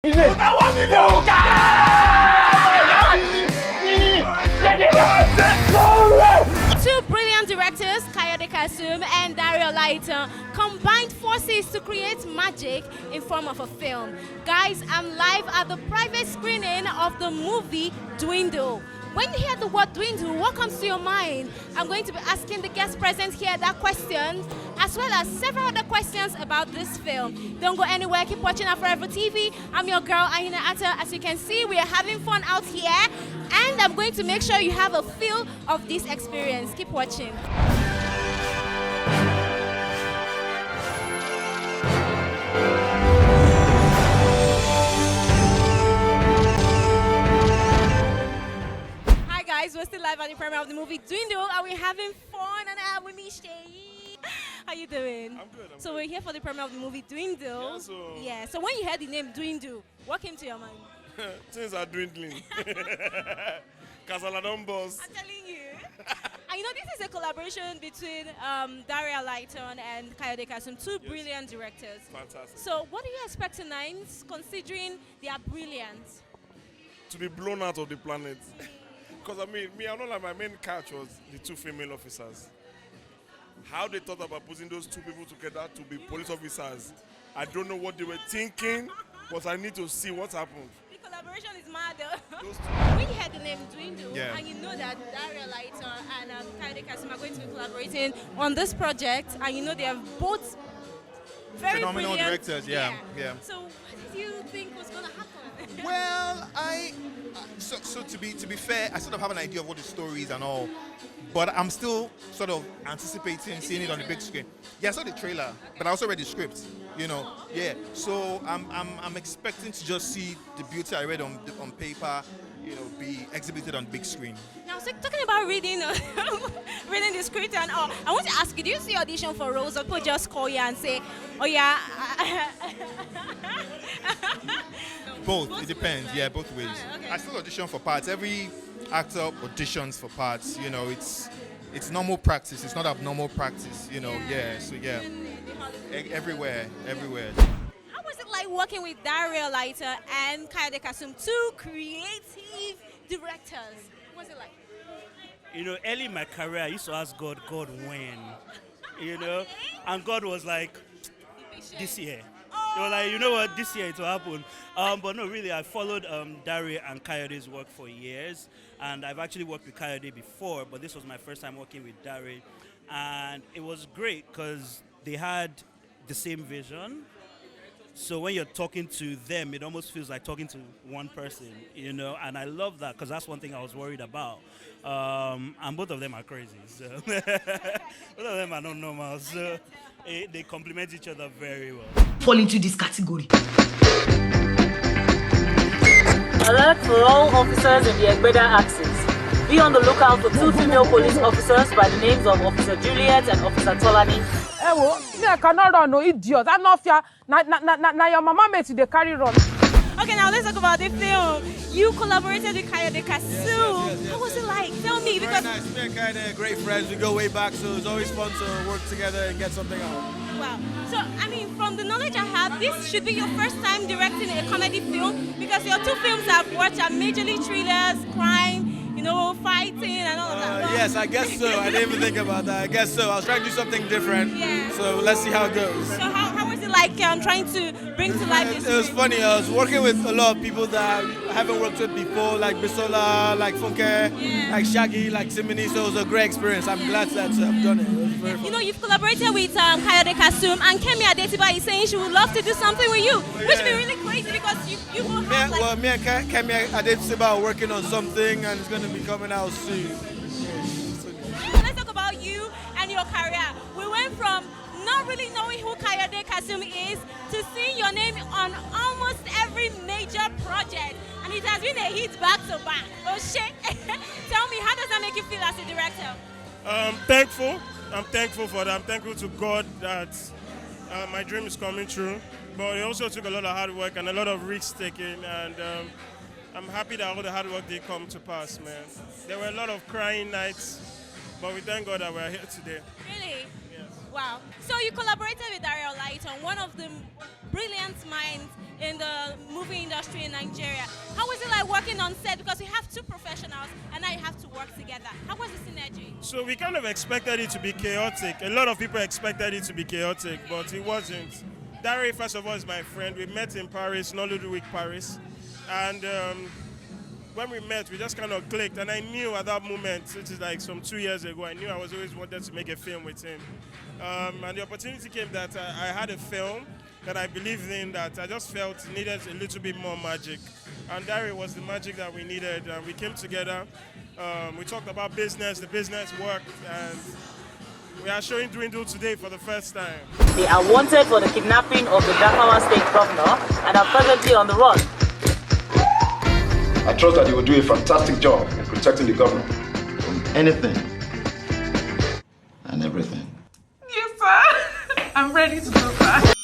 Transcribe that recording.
Two brilliant directors, Kayode Kasum and Olaitan, combined forces to create magic in form of a film. Guys, I'm live at the private screening of the movie Dwindle. When you hear the word dwindle, what comes to your mind? I'm going to be asking the guests present here that question, as well as several other questions about this film. Don't go anywhere, keep watching AFOREVO TV. I'm your girl, Atta. As you can see, we are having fun out here, and I'm going to make sure you have a feel of this experience. Keep watching. Guys, we're still live at the premiere of the movie Dwindle, and we're having fun, and I'm with me, Shaggi. How you doing? I'm good. So we're here for the premiere of the movie Dwindle. Yeah, so when you heard the name Dwindle, what came to your mind? Things are dwindling. Kasala boss. I'm telling you. And you know, this is a collaboration between Olaitan and Kayode Kasum, two brilliant directors. Fantastic. So what do you expect tonight, considering they are brilliant? To be blown out of the planet. Because I know like my main catch was the two female officers. How they thought about putting those two people together to be police officers, I don't know what they were thinking, but I need to see what happened. The collaboration is mad though. When you heard the name Dwindle, and you know that Olaitan and Kayode Kasum are going to be collaborating on this project, and you know they are both very phenomenal brilliant directors, yeah. So what did you think was going to happen? Well, so to be fair, I sort of have an idea of what the story is and all, but I'm still sort of anticipating seeing it on the big screen. Yeah, I saw the trailer, but I also read the script. You know, So I'm expecting to just see the beauty I read on paper, you know, be exhibited on big screen. Now, so talking about reading the script and all, I want to ask you: do you see audition for roles, or people just call you and say, "Oh yeah"? Both. It depends. Yeah, both ways. Okay. I still audition for parts. Every actor auditions for parts. You know, it's normal practice. It's not abnormal practice. You know. So everywhere. How was it like working with Olaitan and Kayode Kasum, two creative directors? What was it like? You know, early in my career, I used to ask God, when? You know, and God was like, this year. They were like, you know what, this year it will happen. But no, really, I followed Dari and Kayode's work for years, and I've actually worked with Kayode before, but this was my first time working with Dari, and it was great because they had the same vision. So when you're talking to them, it almost feels like talking to one person, you know, and I love that because that's one thing I was worried about. And both of them are crazy, so both of them are not normal, so they complement each other very well. Fall into this category. Alert for all officers in the Egbeda axis. Be on the lookout for two female police officers by the names of Officer Juliet and Officer Tolani. Me I cannot run, no idiot. I know fear. Na your mama made you the carry run. Okay, now let's talk about the film. You collaborated with Kayode Kasum. Yes. How was it like? Tell me, because very nice. Me and Kayode are great friends. We go way back, so it's always fun to work together and get something out. wow. So I mean, from the knowledge I have, this should be your first time directing a comedy film, because your two films I've watched are majorly thrillers, crime, you know, fighting and all of that. Yes, I guess so. I didn't even think about that. I guess so. I was trying to do something different. Yeah. So let's see how it goes. So how was it like trying to bring to life this? It was funny. I was working with a lot of people that I haven't worked with before, like Bisola, like Funke, like Shaggi, like Simini. So it was a great experience. I'm glad that I've done it. It was very fun. You know, you've collaborated with Kayode Kasum, and Kemi Adetiba is saying she would love to do something with you, which would be really crazy because you will have like... Well, me and Kemi Adetiba are working on something, and it's going to be coming out soon. Let's talk about you and your career. We went from not really knowing who Kayode Kasum is to seeing your name on almost every major project, and it has been a hit back to back. Oh shit! Tell me, how does that make you feel as a director? Thankful. I'm thankful for that. I'm thankful to God that my dream is coming true. But it also took a lot of hard work and a lot of risk taking, and I'm happy that all the hard work did come to pass, man. There were a lot of crying nights, but we thank God that we're here today. Really? Yes. Wow. So you collaborated with Olaitan, one of the brilliant minds in the movie industry in Nigeria. How was it like working on set? Because you have two professionals and now you have to work together. How was the synergy? So we kind of expected it to be chaotic. A lot of people expected it to be chaotic, but it wasn't. Dari, first of all, is my friend. We met in Paris, Nollywood Week Paris. And when we met, we just kind of clicked. And I knew at that moment, which is like some 2 years ago, I knew I was always wanted to make a film with him. And the opportunity came that I had a film that I believed in, that I just felt needed a little bit more magic. And Dari was the magic that we needed. And we came together. We talked about business. The business worked. And we are showing Dwindle today for the first time. They are wanted for the kidnapping of the Dakawa state governor and are presently on the run. I trust that you will do a fantastic job in protecting the governor from anything and everything. Yes, sir. I'm ready to go back.